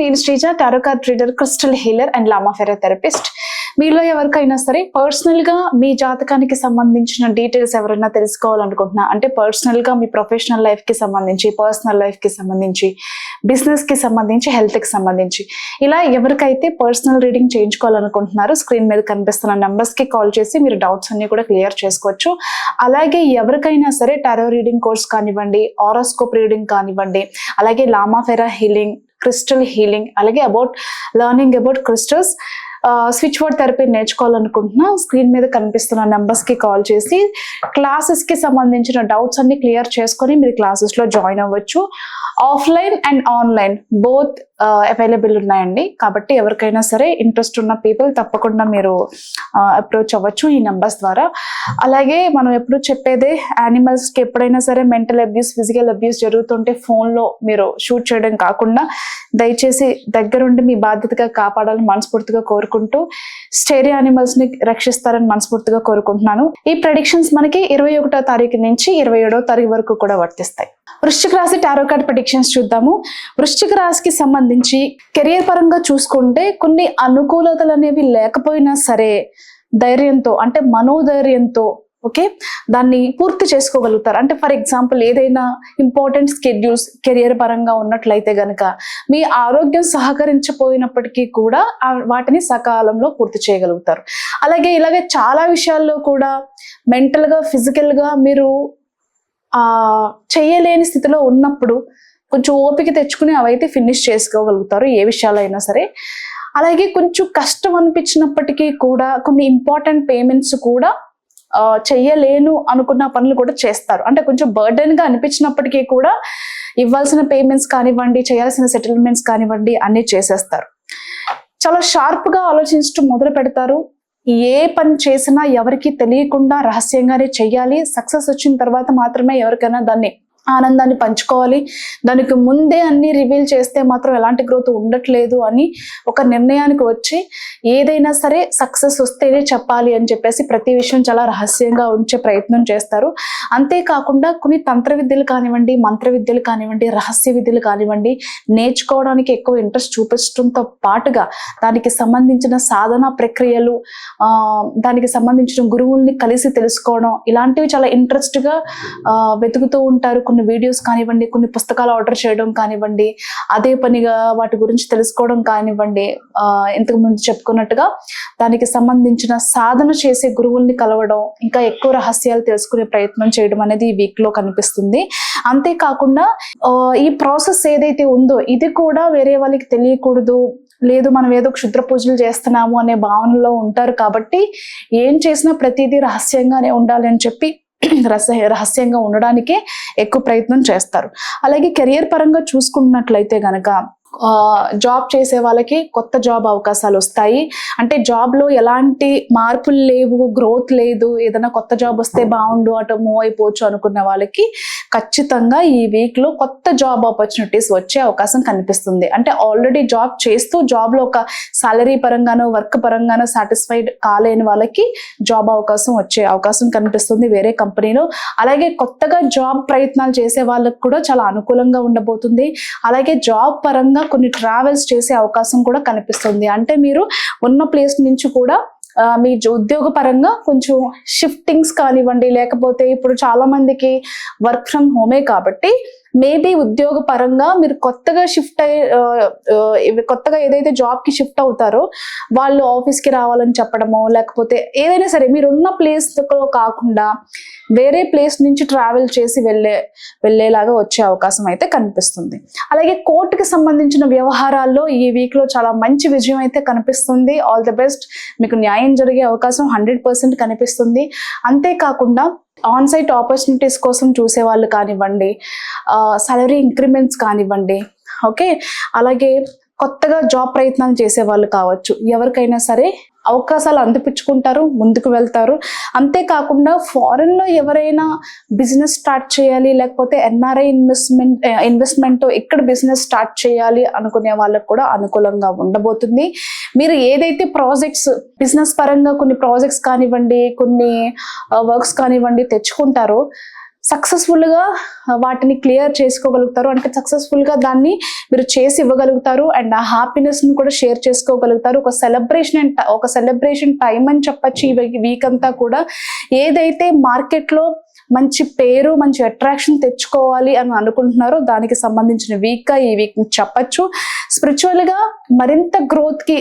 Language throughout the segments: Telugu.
నేను Sreeja, tarot card reader, crystal healer and Lama Fera therapist. మీలో ఎవరికైనా సరే పర్సనల్ గా మీ జాతకానికి సంబంధించిన డీటెయిల్స్ ఎవరైనా తెలుసుకోవాలనుకుంటున్నా, అంటే పర్సనల్ గా మీ ప్రొఫెషనల్ లైఫ్ కి సంబంధించి, పర్సనల్ లైఫ్ కి సంబంధించి, బిజినెస్ కి సంబంధించి, హెల్త్ కి సంబంధించి, ఇలా ఎవరికైతే పర్సనల్ రీడింగ్ చేయించుకోవాలనుకుంటున్నారో స్క్రీన్ మీద కనిపిస్తున్న నంబర్స్ కి కాల్ చేసి మీరు డౌట్స్ అన్ని కూడా క్లియర్ చేసుకోవచ్చు. అలాగే ఎవరికైనా సరే టారో రీడింగ్ కోర్స్ కానివ్వండి, ఆరోస్కోప్ రీడింగ్ కానివ్వండి, అలాగే Lama Fera healing, crystal healing, అలాగే about learning about crystals, switch word therapy నేర్చుకోవాలనుకుంటున్నా స్క్రీన్ మీద కనిపిస్తున్న నెంబర్స్ కి కాల్ చేసి క్లాసెస్ కి సంబంధించిన డౌట్స్ అన్ని క్లియర్ చేసుకొని మీరు క్లాసెస్ లో జాయిన్ అవ్వచ్చు. Offline and online both available ఉన్నాయండి. కాబట్టి ఎవరికైనా సరే ఇంట్రెస్ట్ ఉన్న పీపుల్ తప్పకుండా మీరు అప్రోచ్ అవ్వచ్చు ఈ నెంబర్స్ ద్వారా. అలాగే మనం ఎప్పుడు చెప్పేదే, యానిమల్స్ కి ఎప్పుడైనా సరే మెంటల్ అబ్యూస్, ఫిజికల్ అబ్యూస్ జరుగుతుంటే ఫోన్ లో మీరు షూట్ చేయడం కాకుండా దయచేసి దగ్గరుండి మీ బాధ్యతగా కాపాడాలని మనస్ఫూర్తిగా కోరుకుంటూ స్టేరీ యానిమల్స్ ని రక్షిస్తారని మనస్ఫూర్తిగా కోరుకుంటున్నాను. ఈ ప్రెడిక్షన్స్ మనకి 21వ తారీఖు నుంచి 27వ తారీఖు వరకు కూడా వర్తిస్తాయి. వృశ్చిక రాశి టారో కార్డ్ ప్రెడిక్షన్స్ చూద్దాము. వృశ్చిక రాశికి సంబంధించి కెరియర్ పరంగా చూసుకుంటే కొన్ని అనుకూలతలు అనేవి లేకపోయినా సరే ధైర్యంతో, అంటే మనోధైర్యంతో దాన్ని పూర్తి చేసుకోగలుగుతారు. అంటే ఫర్ ఎగ్జాంపుల్ ఏదైనా ఇంపార్టెంట్ స్కెడ్యూల్స్ కెరియర్ పరంగా ఉన్నట్లయితే గనక మీ ఆరోగ్యం సహకరించపోయినప్పటికీ కూడా వాటిని సకాలంలో పూర్తి చేయగలుగుతారు. ఇలాగే చాలా విషయాల్లో కూడా మెంటల్ గా, ఫిజికల్ గా మీరు చేయలేని స్థితిలో ఉన్నప్పుడు కొంచెం ఓపిక తెచ్చుకుని అవైతే ఫినిష్ చేసుకోగలుగుతారు ఏ విషయాలైనా సరే. అలాగే కొంచెం కష్టం అనిపించినప్పటికీ కూడా కొన్ని ఇంపార్టెంట్ పేమెంట్స్ కూడా చెయ్యలేను అనుకున్న పనులు కూడా చేస్తారు. అంటే కొంచెం బర్డెన్ గా అనిపించినప్పటికీ కూడా ఇవ్వాల్సిన పేమెంట్స్ కానివ్వండి, చేయాల్సిన సెటిల్మెంట్స్ కానివ్వండి అన్ని చేసేస్తారు. చాలా షార్ప్ గా ఆలోచించడం మొదలు పెడతారు. ఏ పని చేసినా ఎవరికి తెలియకుండా రహస్యంగానే చెయ్యాలి. సక్సెస్ వచ్చిన తర్వాత మాత్రమే ఎవరికైనా దాన్ని ఆనందాన్ని పంచుకోవాలి. దానికి ముందే అన్ని రివీల్ చేస్తే మాత్రం ఎలాంటి గ్రోత్ ఉండట్లేదు అని ఒక నిర్ణయానికి వచ్చి ఏదైనా సరే సక్సెస్ వస్తేనే చెప్పాలి అని చెప్పేసి ప్రతి విషయం చాలా రహస్యంగా ఉంచే ప్రయత్నం చేస్తారు. అంతేకాకుండా కొన్ని తంత్ర విద్యలు కానివ్వండి, మంత్ర విద్యలు కానివ్వండి, రహస్య విద్యలు కానివ్వండి నేర్చుకోవడానికి ఎక్కువ ఇంట్రెస్ట్ చూపించడంతో పాటుగా దానికి సంబంధించిన సాధన ప్రక్రియలు, దానికి సంబంధించిన గురువుల్ని కలిసి తెలుసుకోవడం, ఇలాంటివి చాలా ఇంట్రెస్ట్ గా వెతుకుతూ ఉంటారు. కొన్ని వీడియోస్ కానివ్వండి, కొన్ని పుస్తకాలు ఆర్డర్ చేయడం కానివ్వండి, అదే పనిగా వాటి గురించి తెలుసుకోవడం కానివ్వండి, ఇంతకు ముందు చెప్పుకున్నట్టుగా దానికి సంబంధించిన సాధన చేసే గురువుల్ని కలవడం, ఇంకా ఎక్కువ రహస్యాలు తెలుసుకునే ప్రయత్నం చేయడం అనేది ఈ వీక్ లో కనిపిస్తుంది. అంతేకాకుండా ఈ ప్రాసెస్ ఏదైతే ఉందో ఇది కూడా వేరే వాళ్ళకి తెలియకూడదు, లేదు మనం ఏదో క్షుద్ర పూజలు చేస్తున్నాము అనే భావనలో ఉంటారు. కాబట్టి ఏం చేసినా ప్రతిదీ రహస్యంగానే ఉండాలి అని చెప్పి రహస్యంగా ఉండడానికే ఎక్కువ ప్రయత్నం చేస్తారు. అలాగే కెరియర్ పరంగా చూసుకున్నట్లయితే గనక జాబ్ చేసే వాళ్ళకి కొత్త జాబ్ అవకాశాలు వస్తాయి. అంటే జాబ్ లో ఎలాంటి మార్పులు లేవు, గ్రోత్ లేదు, ఏదైనా కొత్త జాబ్ వస్తే బాగుండు అటు మూవ్ అయిపోవచ్చు అనుకున్న వాళ్ళకి ఖచ్చితంగా ఈ వీక్ లో కొత్త జాబ్ ఆపర్చునిటీస్ వచ్చే అవకాశం కనిపిస్తుంది. అంటే ఆల్రెడీ జాబ్ చేస్తూ జాబ్ లో ఒక సాలరీ పరంగానో వర్క్ పరంగానో సాటిస్ఫైడ్ కాలేని వాళ్ళకి జాబ్ అవకాశం వచ్చే అవకాశం కనిపిస్తుంది వేరే కంపెనీలో. అలాగే కొత్తగా జాబ్ ప్రయత్నాలు చేసే వాళ్ళకి కూడా చాలా అనుకూలంగా ఉండబోతుంది. అలాగే జాబ్ పరంగా కొన్ని ట్రావెల్స్ చేసే అవకాశం కూడా కనిపిస్తుంది. అంటే మీరు ఉన్న ప్లేస్ నుంచి కూడా మీ ఉద్యోగ పరంగా కొంచెం షిఫ్టింగ్స్ కానివ్వండి, లేకపోతే ఇప్పుడు చాలా మందికి వర్క్ ఫ్రమ్ హోమే కాబట్టి మేబీ ఉద్యోగ పరంగా మీరు కొత్తగా కొత్తగా ఏదైతే జాబ్ కి షిఫ్ట్ అవుతారో వాళ్ళు ఆఫీస్ కి రావాలని చెప్పడమో, లేకపోతే ఏదైనా సరే మీరు ఉన్న ప్లేస్ కాకుండా వేరే ప్లేస్ నుంచి ట్రావెల్ చేసి వెళ్ళేలాగా వచ్చే అవకాశం అయితే కనిపిస్తుంది. అలాగే కోర్టుకి సంబంధించిన వ్యవహారాల్లో ఈ వీక్ లో చాలా మంచి విజయం అయితే కనిపిస్తుంది. All the best. మీకు న్యాయం జరిగే అవకాశం 100% కనిపిస్తుంది. అంతేకాకుండా ఆన్ సైట్ ఆపర్చునిటీస్ కోసం చూసే వాళ్ళు కానివ్వండి, సాలరీ ఇంక్రిమెంట్స్ కానివ్వండి, అలాగే కొత్తగా జాబ్ ప్రయత్నాలు చేసే వాళ్ళు కావచ్చు, ఎవరికైనా సరే అవకాశాలు అందిపుచ్చుకుంటారు, ముందుకు వెళ్తారు. అంతేకాకుండా ఫారెన్ లో ఎవరైనా బిజినెస్ స్టార్ట్ చేయాలి, లేకపోతే ఎన్ఆర్ఐ ఇన్వెస్ట్మెంట్ ఇక్కడ బిజినెస్ స్టార్ట్ చేయాలి అనుకునే వాళ్ళకు కూడా అనుకూలంగా ఉండబోతుంది. మీరు ఏదైతే ప్రాజెక్ట్స్ బిజినెస్ పరంగా కొన్ని ప్రాజెక్ట్స్ కానివ్వండి, కొన్ని వర్క్స్ కానివ్వండి తెచ్చుకుంటారో సక్సెస్ఫుల్గా వాటిని క్లియర్ చేసుకోగలుగుతారు. అంటే సక్సెస్ఫుల్గా దాన్ని మీరు చేసి ఇవ్వగలుగుతారు. అండ్ ఆ హ్యాపీనెస్ని కూడా షేర్ చేసుకోగలుగుతారు. ఒక సెలబ్రేషన్ టైం అని చెప్పచ్చు ఈ వీక్ అంతా కూడా. ఏదైతే మార్కెట్లో మంచి పేరు, మంచి అట్రాక్షన్ తెచ్చుకోవాలి అని అనుకుంటున్నారో దానికి సంబంధించిన వీక్గా ఈ వీక్ చెప్పచ్చు. స్పిరిచువల్గా మరింత గ్రోత్కి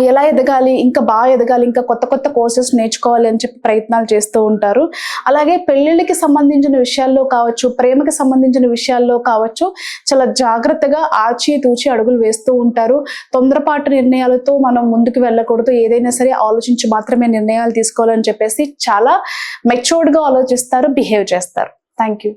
ఎలా ఎదగాలి, ఇంకా బాగా ఎదగాలి, ఇంకా కొత్త కొత్త కోర్సెస్ నేర్చుకోవాలి అని చెప్పి ప్రయత్నాలు చేస్తూ ఉంటారు. అలాగే పెళ్ళిళ్ళకి సంబంధించిన విషయాల్లో కావచ్చు, ప్రేమకి సంబంధించిన విషయాల్లో కావచ్చు, చాలా జాగ్రత్తగా ఆచితూచి అడుగులు వేస్తూ ఉంటారు. తొందరపాటు నిర్ణయాలతో మనం ముందుకు వెళ్ళకూడదు. ఏదైనా సరే ఆలోచించి మాత్రమే నిర్ణయాలు తీసుకోవాలని చెప్పేసి చాలా మెచ్యూర్డ్గా ఆలోచిస్తారు, బిహేవ్ చేస్తారు. Thank you.